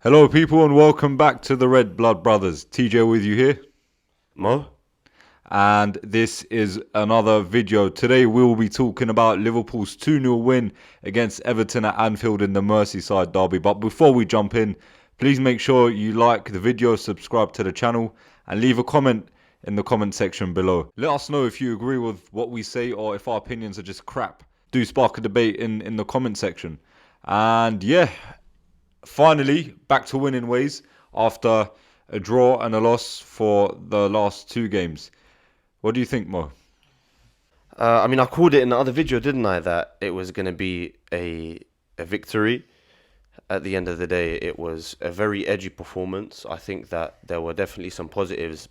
Hello, people, and welcome back to the Red Blood Brothers. TJ with you here, Mo? and this is another video. Today, we will be talking about Liverpool's 2-0 win against Everton at Anfield in the Merseyside derby. But before we jump in, please make sure you like the video, subscribe to the channel, and leave a comment in the comment section below. Let us know if you agree with what we say or if our opinions are just crap. Do spark a debate in the comment section. And yeah, finally back to winning ways after a draw and a loss for the last two games. What do you think, Mo? I called it in the other video, didn't I, that it was going to be a victory. At the end of the day, it was a very edgy performance. I think that there were definitely some positives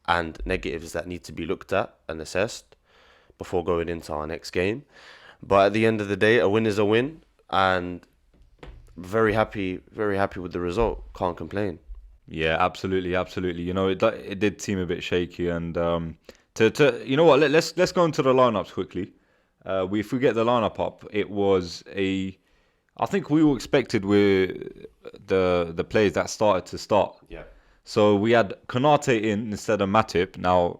and negatives that need to be looked at and assessed before going into our next game. But at the end of the day, a win is a win, and very happy with the result. Can't complain. Yeah, absolutely, absolutely. You know, it did seem a bit shaky, and to you know what? Let's go into the lineups quickly. If we get the lineup up, it was a. I think we were expected with the players that started to start. Yeah. So we had Konate in instead of Matip. Now,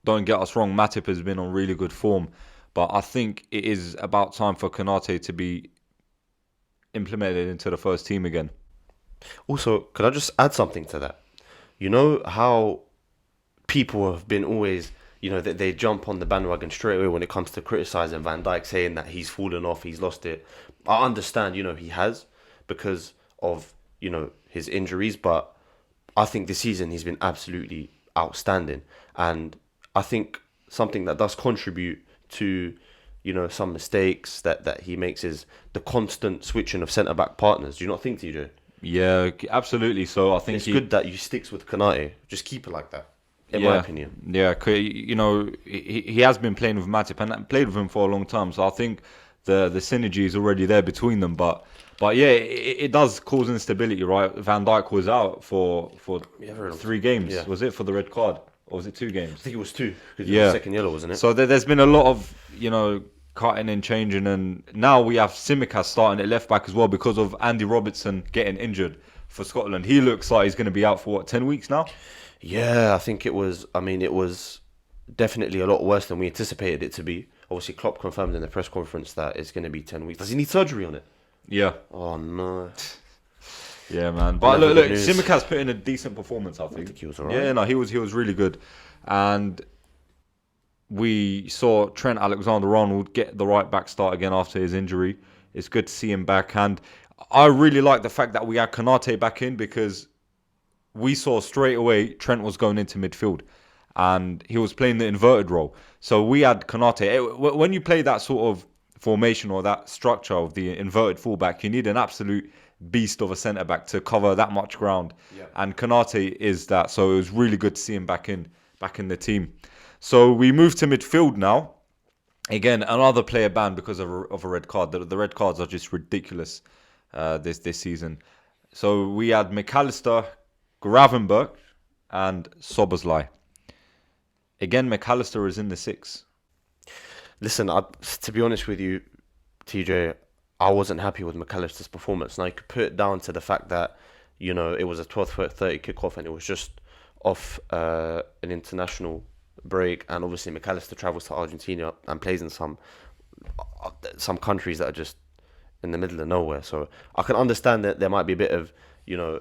don't get us wrong, Matip has been on really good form, but I think it is about time for Konate to be implemented into the first team again. Also, could I just add something to that? You know how people have been always, that they jump on the bandwagon straight away when it comes to criticizing Van Dijk, saying that he's fallen off, he's lost it. I understand, he has because of, his injuries, but I think this season he's been absolutely outstanding. And I think something that does contribute to, some mistakes that he makes is the constant switching of centre back partners. Do you not think, TJ? Yeah, absolutely. So I think It's good that you sticks with Konate. Just keep it like that, in my yeah, opinion. yeah. He has been playing with Matip and played with him for a long time. So I think the synergy is already there between them. But yeah, it does cause instability, right? Van Dijk was out for Yeah, 3 games. yeah. Was it for the red card or was it 2 games? I think it was two because it was Yeah. the second yellow, wasn't it? So there's been a lot of cutting and changing, and now we have Tsimikas starting at left back as well because of Andy Robertson getting injured for Scotland. He looks like he's going to be out for 10 weeks now. Yeah, I think it was. It was definitely a lot worse than we anticipated it to be. Obviously, Klopp confirmed in the press conference that it's going to be 10 weeks. Does he need surgery on it? Yeah, Oh no! yeah, man. But Never look, good news. Tsimikas put in a decent performance, I I think. think he was alright. Yeah, no, he was really good, and we saw Trent Alexander-Arnold get the right back start again after his injury. It's good to see him back, and I really like the fact that we had Konate back in because we saw straight away Trent was going into midfield and he was playing the inverted role. So we had Konate. When you play that sort of formation or that structure of the inverted fullback, you need an absolute beast of a centre back to cover that much ground. Yeah. And Konate is that. So it was really good to see him back in the team. So we move to midfield now. Again, another player banned because of a red card. The red cards are just ridiculous this season. So we had Macallister, Gravenberch, and Soboslai. Again, Macallister is in the six. Listen, to be honest with you, TJ, I wasn't happy with McAllister's performance. Now you could put it down to the fact that it was a 12:30 kickoff and it was just off an international break, and obviously McAllister travels to Argentina and plays in some countries that are just in the middle of nowhere. So I can understand that there might be a bit of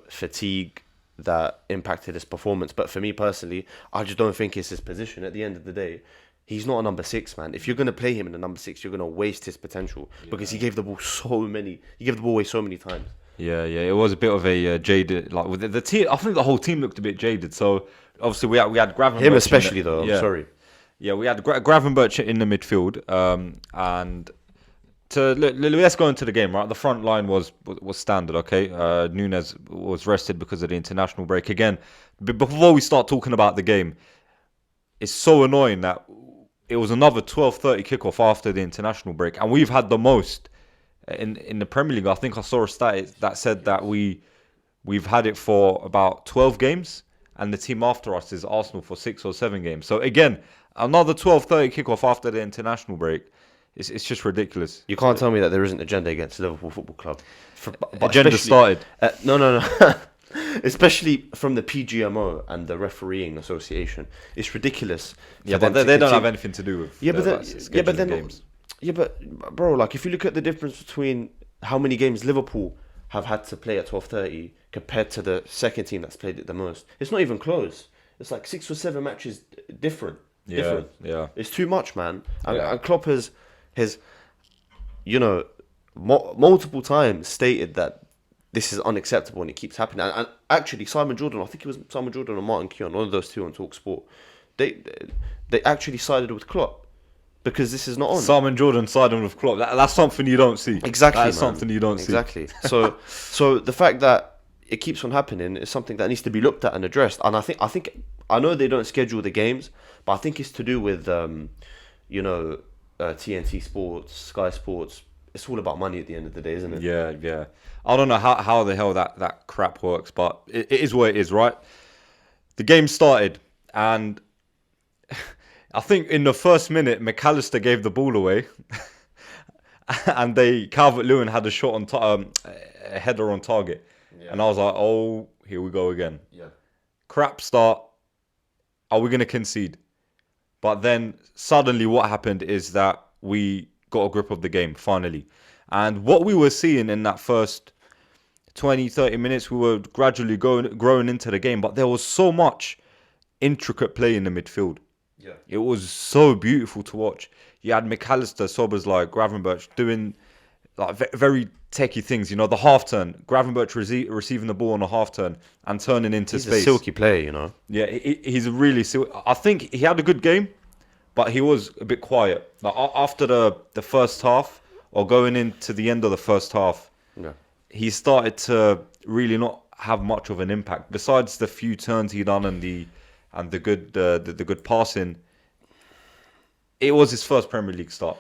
fatigue that impacted his performance. But for me personally, I just don't think it's his position. At the end of the day, he's not a number six, man. If you're gonna play him in the number six, you're gonna waste his potential because he gave the ball away so many times. Yeah, it was a bit of a jaded, like with the team. I think the whole team looked a bit jaded. So obviously we had Gravenberch. Him especially though. Yeah. I'm sorry. Yeah, we had Gravenberch in the midfield, and let's go into the game. Right, the front line was standard. Okay, Nunez was rested because of the international break. Again, before we start talking about the game, it's so annoying that it was another 12:30 kickoff after the international break, and we've had the most in the Premier League. I think I saw a stat that said that we've had it for about 12 games, and the team after us is Arsenal for 6 or 7 games. So again, another 12:30 kickoff after the international break. It's just ridiculous. You can't tell me that there isn't agenda against Liverpool Football Club. But Agenda especially- started. No. Especially from the PGMO and the refereeing association, it's ridiculous. Yeah, for but them they to don't have continue- anything to do with. Yeah, but like, then, scheduling games. bro, like if you look at the difference between how many games Liverpool have had to play at 12:30 compared to the second team that's played it the most, it's not even close. It's like 6 or 7 matches different. Yeah, yeah. It's too much, man. And, Yeah. and Klopp has multiple times stated that this is unacceptable and it keeps happening. And actually, Simon Jordan, I think it was Simon Jordan or Martin Keown, one of those two on TalkSport, they actually sided with Klopp because this is not on. Simon Jordan siding with Klopp. That's something you don't see. Exactly, That's man. something you don't Exactly. So the fact that it keeps on happening is something that needs to be looked at and addressed. And I know they don't schedule the games, but I think it's to do with TNT Sports, Sky Sports. It's all about money at the end of the day, isn't it? see. Yeah. I don't know how the hell that crap works, but it is what it is, right? The game started, and I think in the first minute, Macallister gave the ball away, and Calvert-Lewin had a shot on a header on target, and I was like, oh, here we go again. Yeah. Crap start. Are we going to concede? But then suddenly what happened is that we got a grip of the game, finally. And what we were seeing in that first 20, 30 minutes, we were gradually growing into the game. But there was so much intricate play in the midfield. Yeah. It was so beautiful to watch. You had Macallister, Szoboszlai, Gravenberch doing like very techie things. The half turn. Gravenberch receiving the ball on a half turn and turning into He's space. a silky player, Yeah, he's a really silky. I think he had a good game, but he was a bit quiet. Like after the first half, or going into the end of the first half, Yeah. he started to really not have much of an impact. Besides the few turns he done and the good passing, it was his first Premier League start.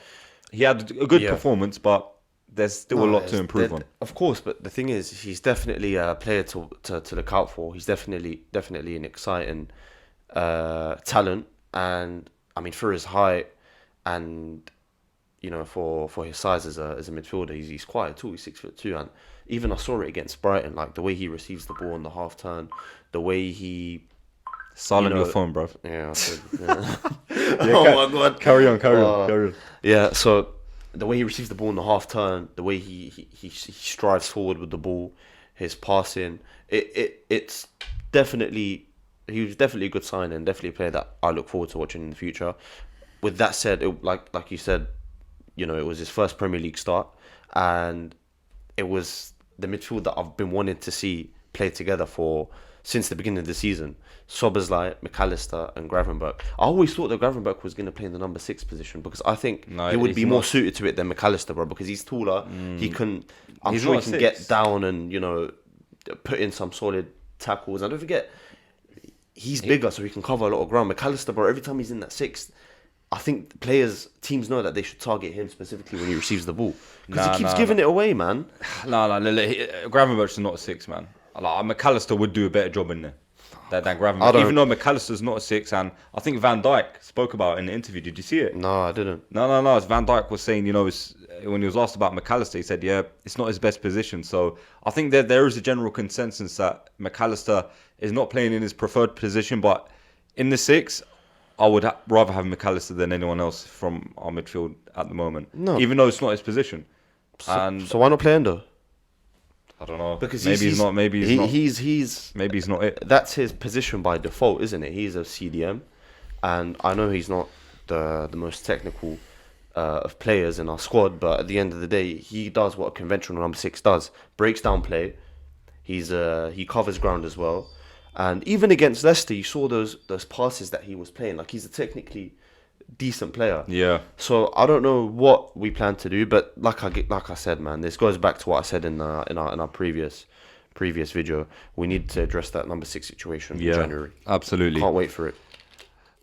He had a good performance, but there's still a lot to improve on. Of course, but the thing is, he's definitely a player to look out for. He's definitely an exciting talent, and I mean for his height and for his size as a midfielder, he's quite tall. He's 6'2", and even I saw it against Brighton, like the way he receives the ball on the half turn, the way he. Silent your phone, bro. Yeah. Yeah. Oh my god. Carry on. Yeah. So the way he receives the ball in the half turn, the way he strives forward with the ball, his passing, it's definitely, he was definitely a good sign and definitely a player that I look forward to watching in the future. With that said, like you said, it was his first Premier League start, and it was the midfield that I've been wanting to see play together since the beginning of the season. Szoboszlai, Macallister and Gravenberch. I always thought that Gravenberch was going to play in the number 6 position because I think he would be more suited to it than Macallister, bro, because he's taller. I'm sure he can get down and, put in some solid tackles. And don't forget, he's bigger, so he can cover a lot of ground. Macallister, bro, every time he's in that 6th, I think teams know that they should target him specifically when he receives the ball. Because he keeps giving it away, man. No, Gravenberch is not a 6, man. Like, Macallister would do a better job in there than Gravenberch. Even though Macallister's not a 6, and I think Van Dijk spoke about it in the interview. Did you see it? No, I didn't. No. As Van Dijk was saying, when he was asked about Macallister, he said, yeah, it's not his best position. So I think that there is a general consensus that Macallister is not playing in his preferred position, but in the 6, I would rather have Macallister than anyone else from our midfield at the moment. No. Even though it's not his position. So why not play Endo? I don't know. Because maybe he's not. Maybe he's not it. That's his position by default, isn't it? He's a CDM, and I know he's not the most technical of players in our squad, but at the end of the day, he does what a conventional number 6 does: breaks down play. He covers ground as well, and even against Leicester, you saw those passes that he was playing. Like, he's a technically decent player. Yeah. So I don't know what we plan to do, but like I said, man, this goes back to what I said in our previous video. We need to address that number 6 situation in January. Absolutely. Can't wait for it.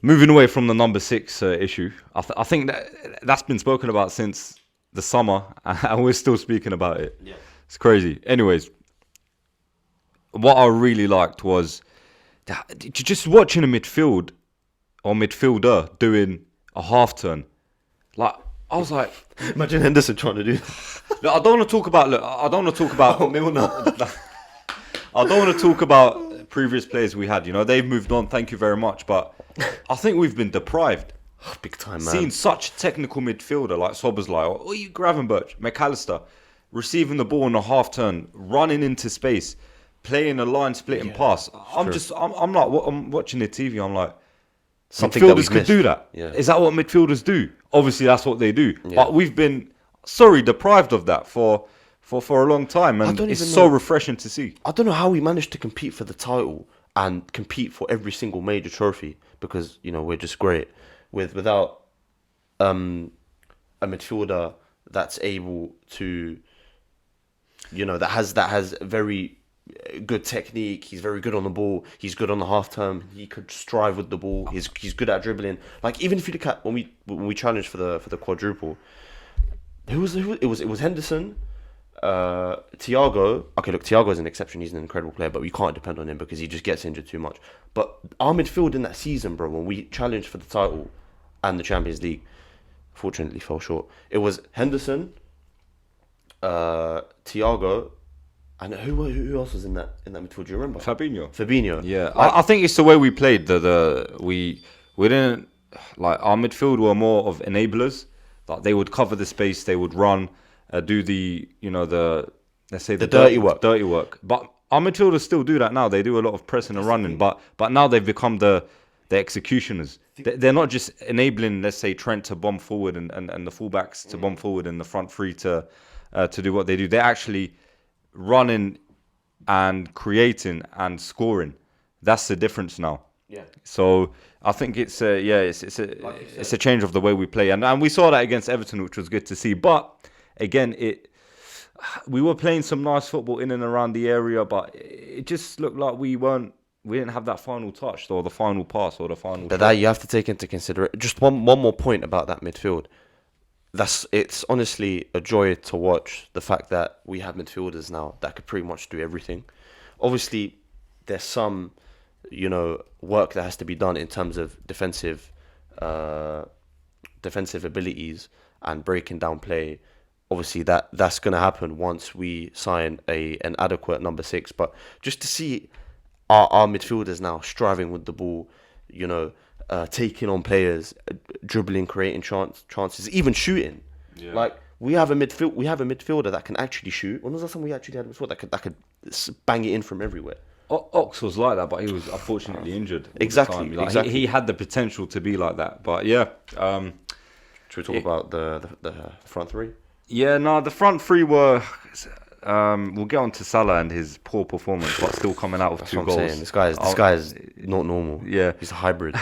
Moving away from the number 6 issue, I think that's been spoken about since the summer, and we're still speaking about it. Yeah. It's crazy. Anyways, what I really liked was just watching a midfielder doing a half turn. Like, I was like, Imagine Henderson trying to do that. look, I don't want to talk about. Look, I don't want to talk about. Oh, Milner. I don't want to talk about previous players we had. You know, they've moved on. Thank you very much, but I think we've been deprived. Big time, man. Seeing such a technical midfielder like Szoboszlai or you Gravenberch, Macallister, receiving the ball in a half turn, running into space, playing a line splitting pass. I'm watching the TV. I'm like, Something that midfielders we've could missed. do that. Yeah. Is that what midfielders do? Obviously, that's what they do. Yeah. But we've been deprived of that for a long time, and don't it's even so know. refreshing to see. I don't know how we managed to compete for the title and compete for every single major trophy because we're just great without a midfielder that's able to that has very good technique. He's very good on the ball. He's good on the half term. He could strive with the ball. He's good at dribbling. Like even if you look at when we challenged for the quadruple, it was Henderson, Thiago. Okay, look, Thiago is an exception. He's an incredible player, but we can't depend on him because he just gets injured too much. But our midfield in that season, bro, when we challenged for the title and the Champions League, fortunately fell short. It was Henderson, Thiago, and who else was in that midfield? Do you remember? Fabinho. Yeah, Like, I think it's the way we played. We didn't like our midfield were more of enablers. Like they would cover the space, they would run, do the let's say the dirty work. Dirty work. But our midfielders still do that now. They do a lot of pressing and running. But now they've become the executioners. They're not just enabling, let's say, Trent to bomb forward and the fullbacks to bomb forward and the front three to do what they do. They're actually running and creating and scoring. That's the difference now. Yeah. So I think it's a change of the way we play, and we saw that against Everton, which was good to see. But again, we were playing some nice football in and around the area, but it just looked like we didn't have that final touch or the final pass or the final. But that you have to take into consideration. Just one more point about that midfield. It's honestly a joy to watch the fact that we have midfielders now that could pretty much do everything. Obviously, there's some, work that has to be done in terms of defensive abilities and breaking down play. Obviously, that's going to happen once we sign an adequate number 6. But just to see our midfielders now striving with the ball, taking on players, dribbling, creating chances, even shooting. Yeah. Like we have a midfielder that can actually shoot. When was the last time we actually had a midfielder that could bang it in from everywhere? Ox was like that, but he was unfortunately injured. Exactly. Exactly. He had the potential to be like that, but yeah. Should we talk about the front three? Yeah, no, the front three were. We'll get on to Salah and his poor performance, but still coming out with That's 2 what goals. I'm saying. This guy is not normal. Yeah, he's a hybrid.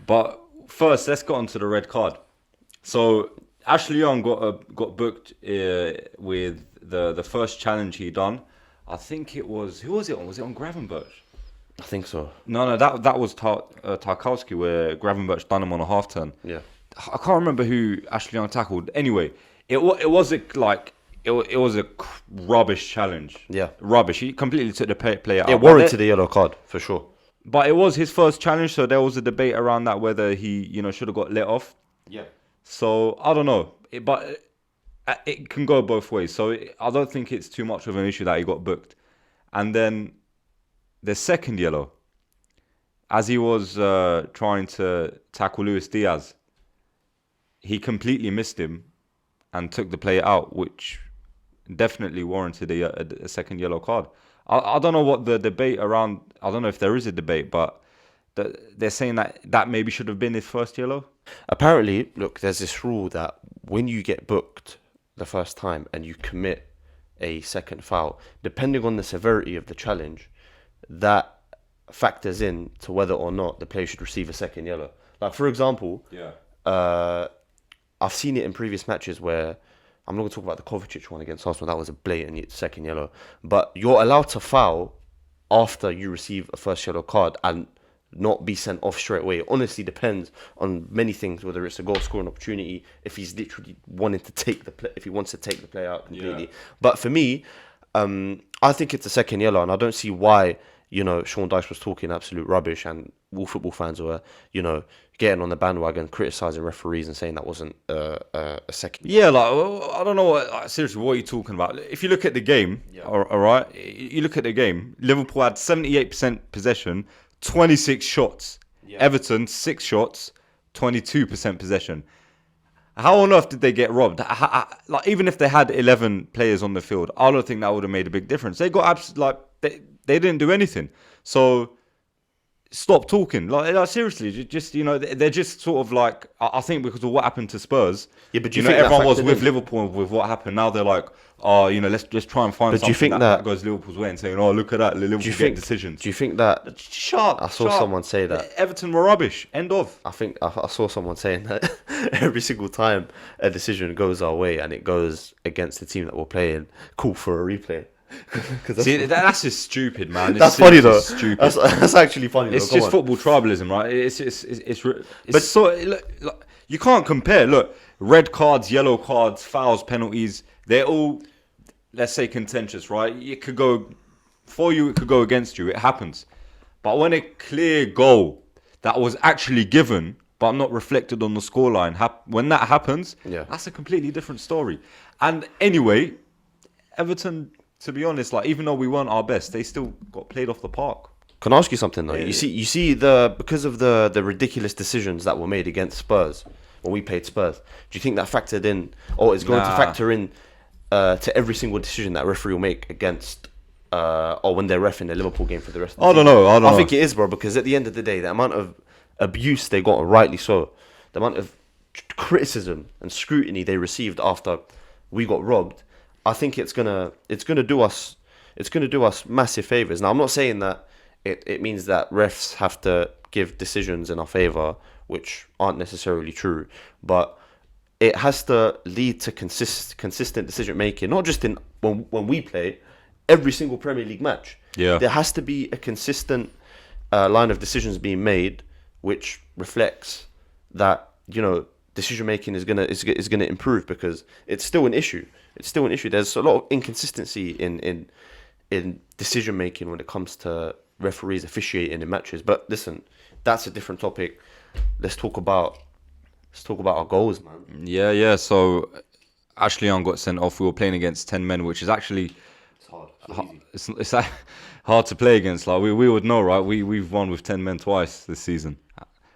But first, let's get on to the red card. So Ashley Young got booked with the first challenge he done. I think it was who was it on? Was it on Gravenberch? I think so. No, that was Tarkowski where Gravenberch done him on a half turn. Yeah, I can't remember who Ashley Young tackled. Anyway, it was a rubbish challenge. Yeah, rubbish. He completely took the player out. It warranted a yellow card for sure. But it was his first challenge, so there was a debate around that whether he, should have got let off. Yeah. So I don't know, but it can go both ways. So I don't think it's too much of an issue that he got booked. And then the second yellow, as he was trying to tackle Luis Diaz, he completely missed him and took the player out, which definitely warranted a second yellow card. I don't know what the debate around. I don't know if there is a debate, but they're saying that maybe should have been his first yellow. Apparently, look, there's this rule that when you get booked the first time and you commit a second foul, depending on the severity of the challenge, that factors in to whether or not the player should receive a second yellow. Like for example, I've seen it in previous matches where. I'm not going to talk about the Kovacic one against Arsenal. That was a blatant second yellow. But you're allowed to foul after you receive a first yellow card and not be sent off straight away. It honestly depends on many things, whether it's a goal scoring opportunity, if he's literally wanting to take if he wants to take the player out completely. Yeah. But for me, I think it's a second yellow, and I don't see why Sean Dyche was talking absolute rubbish, and all football fans were, getting on the bandwagon, criticising referees and saying that wasn't a second. Yeah, I don't know seriously, what are you talking about? If you look at the game, all right, you look at the game, Liverpool had 78% possession, 26 shots. Yeah. Everton, 6 shots, 22% possession. How on earth did they get robbed? Even if they had 11 players on the field, I don't think that would have made a big difference. They got they didn't do anything. So stop talking. Seriously, just they're just sort of like, I think because of what happened to Spurs. Yeah, but do you think everyone was with Liverpool with what happened? Now they're like, let's try and find something that goes Liverpool's way and saying, oh, look at that, Liverpool get decisions. Do you think that? Shut up. I saw someone say that Everton were rubbish. End of. I think I saw someone saying that every single time a decision goes our way and it goes against the team that we're playing, call for a replay. That's just stupid, man. That's funny though. Stupid. That's actually funny. It's just football tribalism, right? But you can't compare. Look, red cards, yellow cards, fouls, penalties. They're all, let's say, contentious, right? It could go for you. It could go against you. It happens. But when a clear goal that was actually given but not reflected on the scoreline, when that happens, that's a completely different story. And anyway, Everton, to be honest, even though we weren't our best, they still got played off the park. Can I ask you something though? Yeah. You see because of the ridiculous decisions that were made against Spurs when we played Spurs. Do you think that factored in, or is going to factor in to every single decision that referee will make against, or when they're ref in the Liverpool game for the rest of the season? I don't know. I think it is, bro, because at the end of the day, the amount of abuse they got, and rightly so, the amount of criticism and scrutiny they received after we got robbed. I think it's gonna do us massive favors. Now, I'm not saying that it means that refs have to give decisions in our favor, which aren't necessarily true, but it has to lead to consistent decision making, not just in when we play every single Premier League match. Yeah, there has to be a consistent line of decisions being made, which reflects that decision making is gonna improve, because it's still an issue. There's a lot of inconsistency in decision making when it comes to referees officiating in matches. But listen, that's a different topic. Let's talk about our goals, man. Yeah. So Ashley Young got sent off. We were playing against 10 men, which is actually it's hard to play against. We would know, right? We've won with 10 men twice this season,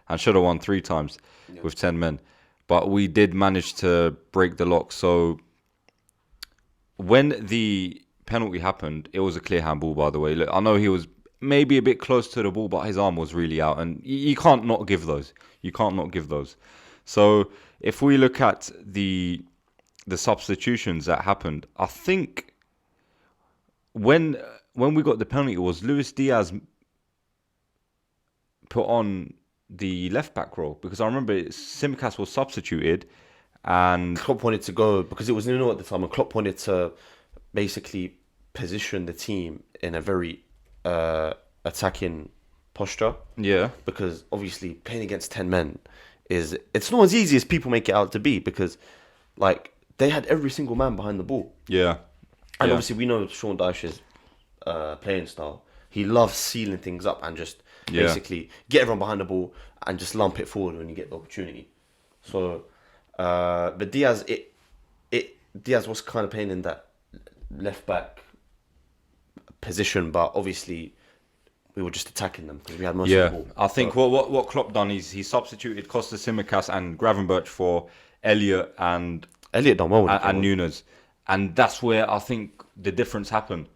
and should have won 3 times with 10 men. But we did manage to break the lock. So when the penalty happened, it was a clear handball, by the way. Look, I know he was maybe a bit close to the ball, but his arm was really out. And you can't not give those. So if we look at the substitutions that happened, I think when we got the penalty, it was Luis Diaz put on the left back role, because I remember Tsimikas was substituted and Klopp wanted to go, because it was 0-0 at the time, and Klopp wanted to basically position the team in a very attacking posture. Yeah. Because obviously playing against 10 men it's not as easy as people make it out to be, because they had every single man behind the ball. Yeah. And obviously we know Sean Dyche's playing style. He loves sealing things up and just basically get everyone behind the ball and just lump it forward when you get the opportunity. So, but Diaz was kind of playing in that left back position, but obviously we were just attacking them because we had most of the ball. I think what Klopp done is he substituted Costa Tsimikas and Gravenberch for Elliot and done well and Nunez, and that's where I think the difference happened.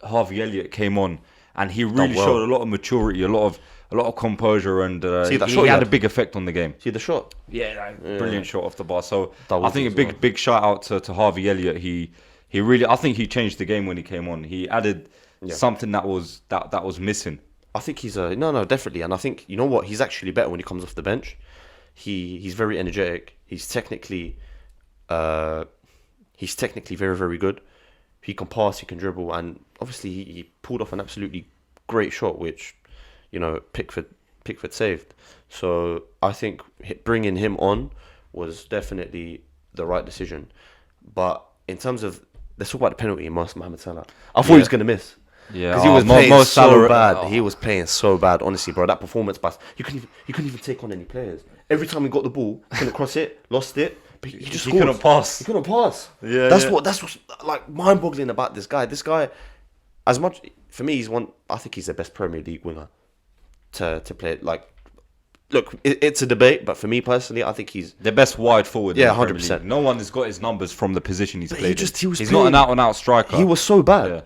Harvey Elliott came on, and he really showed a lot of maturity, a lot of composure, and he had a big effect on the game. See the shot? Yeah, brilliant shot off the bar. So I think a big shout out to Harvey Elliott. He really, I think he changed the game when he came on. He added something that was missing. I think he's no, definitely, and I think you know what, he's actually better when he comes off the bench. He's very energetic. He's technically very, very good. He can pass, he can dribble, and obviously he pulled off an absolutely great shot, which Pickford saved. So I think bringing him on was definitely the right decision. But in terms of, let's talk about the penalty, Mohamed Salah. I thought he was going to miss. Yeah, because he was Mo playing Salah. so bad. He was playing so bad, honestly, bro. That performance, but you couldn't even take on any players. Every time he got the ball, couldn't cross it, lost it. But he just scored. couldn't pass. He couldn't pass. Yeah, that's yeah. what's like mind-boggling about this guy. This guy, as much for me, he's one. I think he's the best Premier League winger to play. Like, look, it's a debate, but for me personally, I think he's The best wide forward. Yeah, in the Premier 100%. League. No one has got his numbers from the position he's But played. he was He's playing- not an out-and-out striker. he was so bad. Yeah.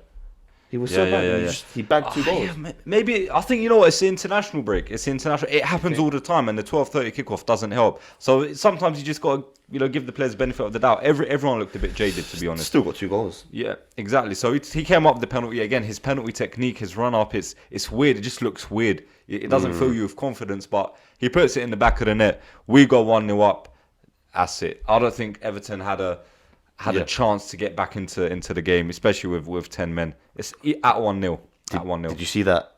He was Yeah, so yeah, bad. yeah, He yeah. he bagged 2 goals. Yeah, maybe I think you know what, it's the international break. It's the international. It happens all the time, and the 12:30 kickoff doesn't help. So sometimes you just got to give the players benefit of the doubt. Everyone looked a bit jaded, to be honest. Still got 2 goals. Yeah, exactly. So he came up with the penalty again. His penalty technique, his run up, it's weird. It just looks weird. It doesn't fill you with confidence, but he puts it in the back of the net. We go 1-0 up. That's it. I don't think Everton had a chance to get back into the game, especially with 10 men. It's at 1-0. At 1-0. Did you see that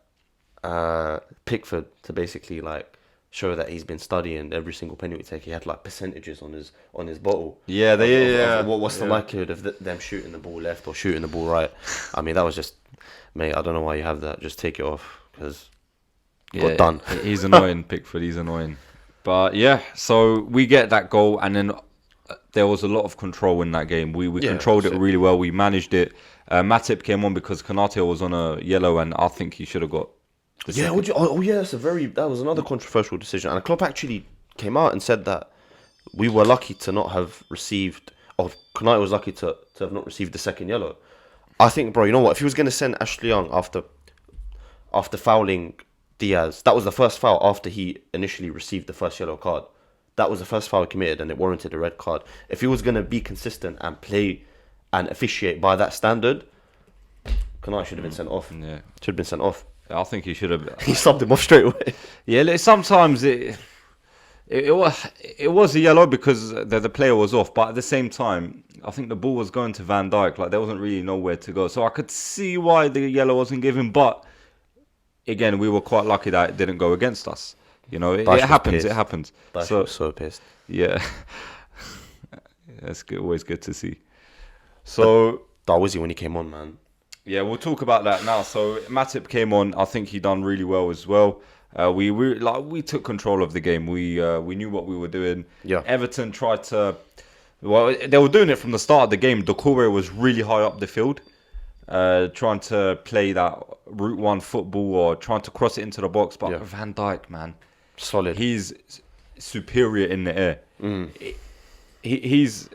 Pickford, to basically like show that he's been studying every single penalty take? He had like percentages on his bottle. Yeah, of what's the likelihood of them shooting the ball left or shooting the ball right? I mean, that was just, mate. I don't know why you have that. Just take it off because got done. He's annoying, Pickford. He's annoying. But yeah, so we get that goal, and then there was a lot of control in that game. We controlled it really well. We managed it. Matip came on because Konate was on a yellow, and I think he should have got the Yeah, second. that was another controversial decision. And Klopp actually came out and said that we were lucky to not have received, or Konate was lucky to have not received the second yellow. I think, bro, you know what? If he was going to send Ashley Young after fouling Diaz, that was the first foul after he initially received the first yellow card. That was the first foul he committed, and it warranted a red card. If he was going to be consistent and play and officiate by that standard, Konate should have been sent off. Yeah, Should have been sent off. I think he should have. He subbed him off straight away. Yeah, sometimes it was a yellow because the player was off, but at the same time, I think the ball was going to Van Dijk. Like, there wasn't really nowhere to go, so I could see why the yellow wasn't given. But again, we were quite lucky that it didn't go against us. You know, it happens. Pissed. It happens. Dash was so pissed. Yeah, that's good. Always good to see. So That was he when he came on, man. yeah, we'll talk about that now. So Matip came on. I think he done really well as well. We took control of the game. We knew what we were doing. Yeah. Everton tried to. Well, they were doing it from the start of the game. Doucouré was really high up the field, trying to play that route one football or trying to cross it into the box. But Van Dijk, man, Solid. he's superior in the air. He's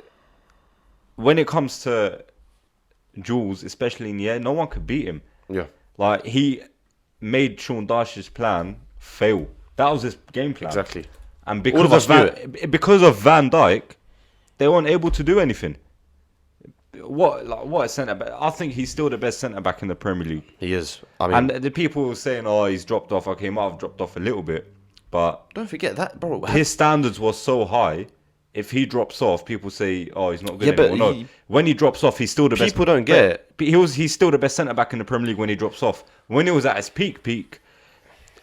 when it comes to duels, especially in the air, no one could beat him. Yeah. Like, he made Sean Dyche's plan fail. That was his game plan. Exactly. And All of us because of Van Dijk, they weren't able to do anything. What a centre back? I think he's still the best centre back in the Premier League. He is. I mean, And the people were saying, "Oh, he's dropped off." Okay, he might have dropped off a little bit, but don't forget that, bro. his standards was so high. If he drops off, people say, "Oh, he's not good Yeah, but anymore." No, when he drops off, he's still the best. People don't get it. But he's still the best centre back in the Premier League when he drops off. When he was at his peak,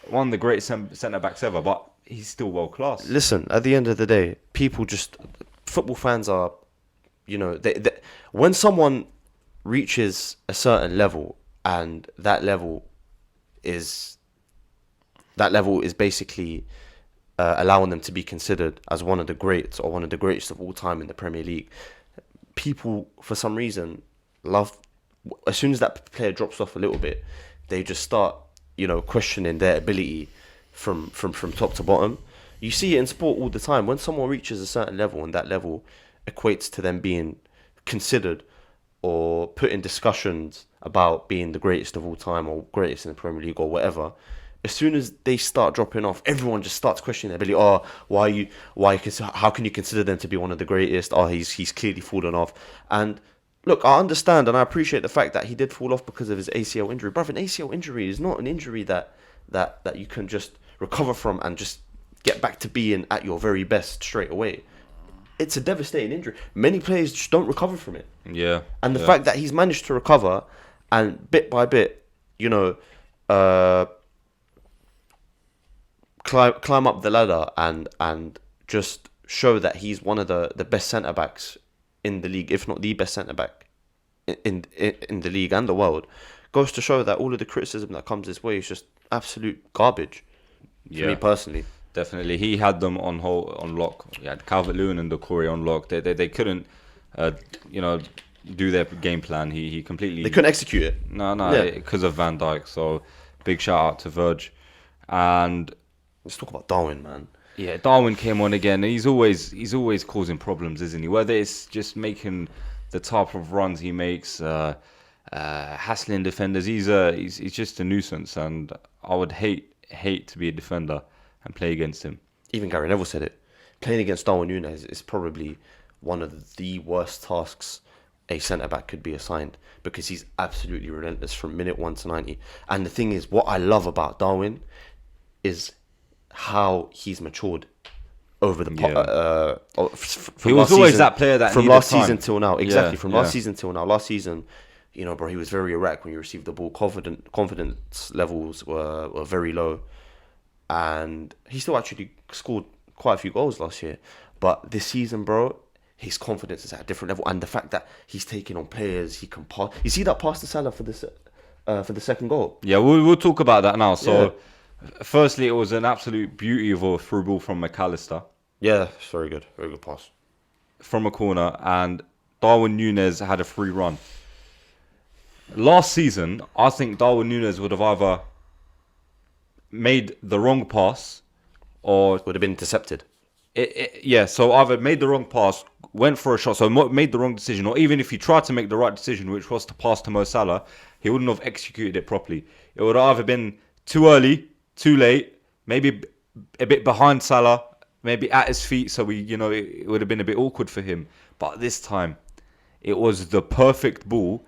one of the greatest centre backs ever. But he's still world class. Listen, at the end of the day, football fans are, you know, they when someone reaches a certain level and that level is basically allowing them to be considered as one of the greats or one of the greatest of all time in the Premier League, people for some reason love. As soon as that player drops off a little bit, they just start, you know, questioning their ability from top to bottom. You see it in sport all the time. When someone reaches a certain level and that level equates to them being considered or put in discussions about being the greatest of all time or greatest in the Premier League or whatever, as soon as they start dropping off, everyone just starts questioning their ability. Oh, how can you consider them to be one of the greatest? Oh, he's clearly fallen off. And look, I understand and I appreciate the fact that he did fall off because of his ACL injury. Brother, an ACL injury is not an injury that you can just recover from and just get back to being at your very best straight away. It's a devastating injury. Many players just don't recover from it. Yeah. And the fact that he's managed to recover and bit by bit, you know, climb up the ladder and just show that he's one of the best centre backs in the league, if not the best centre back in the league and the world, goes to show that all of the criticism that comes his way is just absolute garbage. For me personally, definitely. He had them on lock. He had Calvert-Lewin and Doucouré on lock. They couldn't, you know, do their game plan. He completely... They couldn't execute it. No, Yeah. because of Van Dijk. So, big shout out to Verge. And Let's talk about Darwin, man. yeah, Darwin came on again. He's always causing problems, isn't he? Whether it's just making the type of runs he makes, hassling defenders. He's just a nuisance, and I would hate to be a defender and play against him. Even Gary Neville said it. Playing against Darwin Nunez is probably one of the worst tasks a centre-back could be assigned, because he's absolutely relentless from minute 1 to 90. And the thing is, what I love about Darwin is how he's matured over the He was always that player that from needed last time. season till now. Exactly, from last yeah. season till now. Last season, you know, bro, he was very erratic when you received the ball. Confidence levels were very low, and he still actually scored quite a few goals last year. But this season, bro, his confidence is at a different level, and the fact that he's taking on players, he can pass. You see that pass to Salah for the second goal. Yeah, we'll talk about that now. So, firstly, it was an absolute beauty of a through ball from Macallister Yeah, it's very good pass. from a corner, and Darwin Nunez had a free run. Last season, I think Darwin Nunez would have either made the wrong pass or Would have been intercepted. so either made the wrong pass, went for a shot, so made the wrong decision, or even if he tried to make the right decision, which was to pass to Mo Salah, he wouldn't have executed it properly. It would have either been too early, too late, maybe a bit behind Salah, maybe at his feet, so it would have been a bit awkward for him. But this time, it was the perfect ball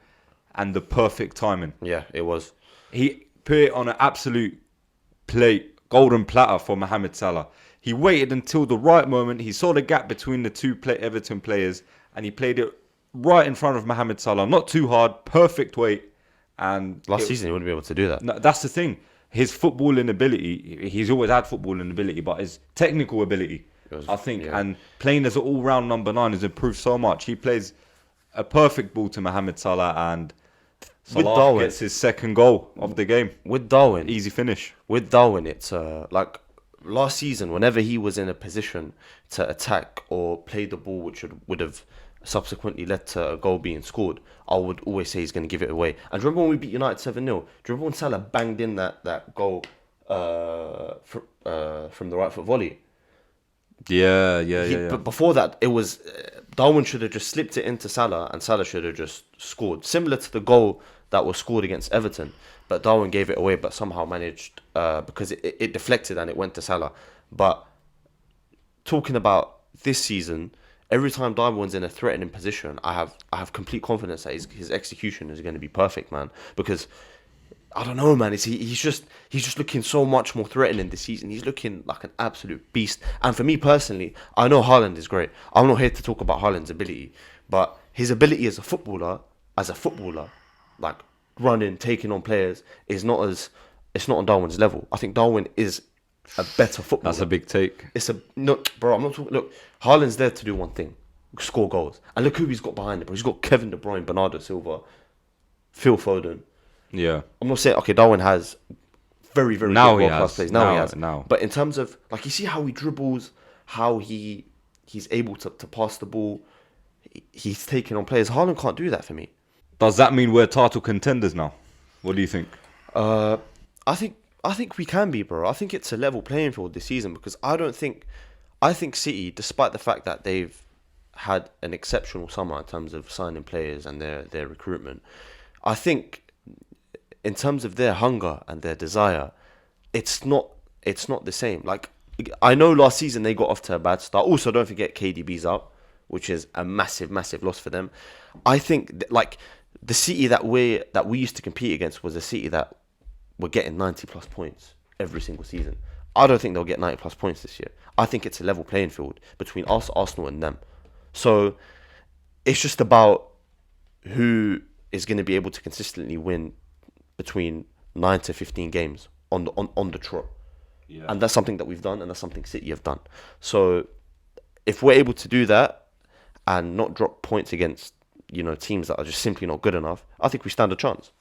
and the perfect timing. Yeah, it was. He put it on an absolute plate, golden platter for Mohamed Salah. He waited until the right moment. He saw the gap between the two Everton players, and he played it right in front of Mohamed Salah. Not too hard, perfect weight. And Last season, he wouldn't be able to do that. No, that's the thing. His footballing ability, he's always had footballing ability, but his technical ability, I think, and playing as an all-round number 9 has improved so much. He plays a perfect ball to Mohamed Salah, and Salah gets his second goal of the game. With Darwin, Easy finish. With Darwin, it's like last season, whenever he was in a position to attack or play the ball, which would have subsequently led to a goal being scored, I would always say he's going to give it away. And do you remember when we beat United 7-0? Do you remember when Salah banged in that goal from the right foot volley? Yeah. But before that, it was Darwin should have just slipped it into Salah, and Salah should have just scored. Similar to the goal that was scored against Everton, but Darwin gave it away, but somehow managed because it deflected and it went to Salah. But talking about this season, every time Darwin's in a threatening position, I have complete confidence that his execution is going to be perfect, man. Because I don't know, man. He's just looking so much more threatening this season. He's looking like an absolute beast. And for me personally, I know Haaland is great. I'm not here to talk about Haaland's ability, but his ability as a footballer, like running, taking on players, it's not on Darwin's level. I think Darwin is a better footballer. That's a big take. Bro. I'm not talking. Look, Haaland's there to do one thing: score goals. And look who he's got behind it, bro. He's got Kevin De Bruyne, Bernardo Silva, Phil Foden. Yeah. I'm not saying Darwin has very, very Now good he world-class has. players. Now he has. Now. But in terms of you see how he dribbles, how he's able to pass the ball, he's taking on players. Haaland can't do that for me. Does that mean we're title contenders now? What do you think? I think we can be, bro. I think it's a level playing field this season, because I think City, despite the fact that they've had an exceptional summer in terms of signing players and their recruitment, I think in terms of their hunger and their desire, it's not the same. Like, I know last season they got off to a bad start. Also, don't forget KDB's out, which is a massive, massive loss for them. I think the City that we used to compete against was a City that were getting 90 plus points every single season. I don't think they'll get 90 plus points this year. I think it's a level playing field between us, Arsenal, and them. So it's just about who is going to be able to consistently win between 9 to 15 games on the trot. Yeah. And that's something that we've done, and that's something City have done. So if we're able to do that and not drop points against teams that are just simply not good enough, I think we stand a chance.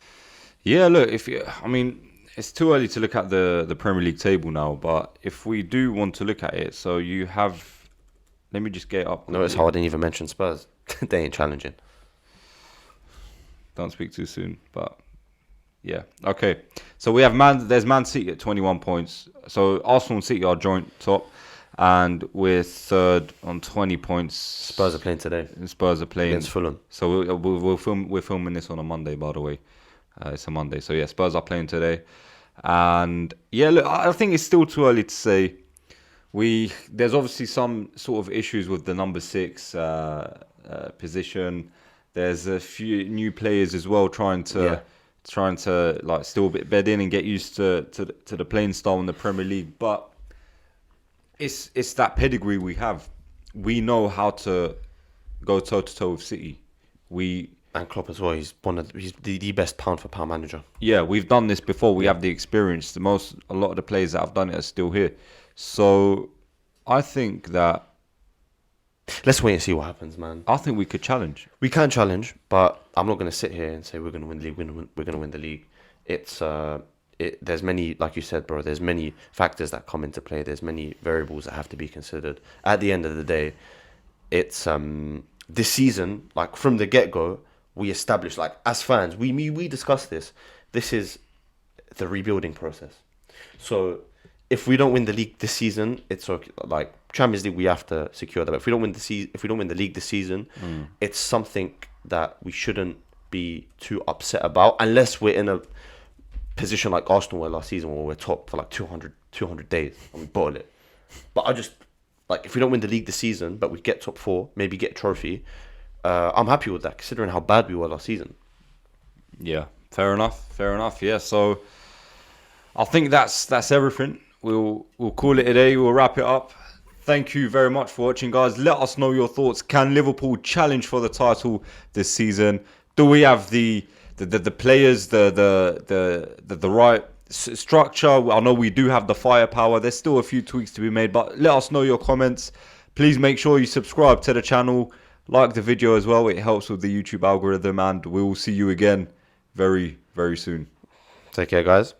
Yeah, look, it's too early to look at the Premier League table now, but if we do want to look at it, so you have. Let me just get it up. Notice how I didn't even mention Spurs. They ain't challenging. Don't speak too soon, but yeah. Okay. So we have there's Man City at 21 points. So Arsenal and City are joint top, and we're third on 20 points. Spurs are playing today. Spurs are playing against Fulham. So we're filming this on a Monday, by the way. It's a Monday. So yeah, Spurs are playing today. And yeah, look, I think it's still too early to say. There's obviously some sort of issues with the number 6 position. There's a few new players as well trying to like still bed in and get used to the playing style in the Premier League. But it's that pedigree we have. We know how to go toe to toe with City. And Klopp as well. He's the best pound for pound manager. Yeah, we've done this before. We have the experience. A lot of the players that have done it are still here. So I think that let's wait and see what happens, man. I think we could challenge. We can challenge, but I'm not going to sit here and say we're going to win the league. We're going to win the league. There's many, like you said, bro. There's many factors that come into play. There's many variables that have to be considered. At the end of the day, it's this season, like from the get go, we established, like as fans, we discussed this. This is the rebuilding process. So if we don't win the league this season, it's okay. Like Champions League, we have to secure that. But if we don't win the league this season, it's something that we shouldn't be too upset about, unless we're in a position like Arsenal were last season, where we're top for like 200 days and we bottle it. But I just like, if we don't win the league this season, but we get top 4, maybe get a trophy, I'm happy with that, considering how bad we were last season. Yeah, fair enough. Yeah, so I think that's everything. We'll call it a day. We'll wrap it up. Thank you very much for watching, guys. Let us know your thoughts. Can Liverpool challenge for the title this season? Do we have the players, the right structure? I know we do have the firepower. There's still a few tweaks to be made, but let us know your comments. Please make sure you subscribe to the channel, like the video as well. It helps with the YouTube algorithm, and we will see you again very, very soon. Take care, guys.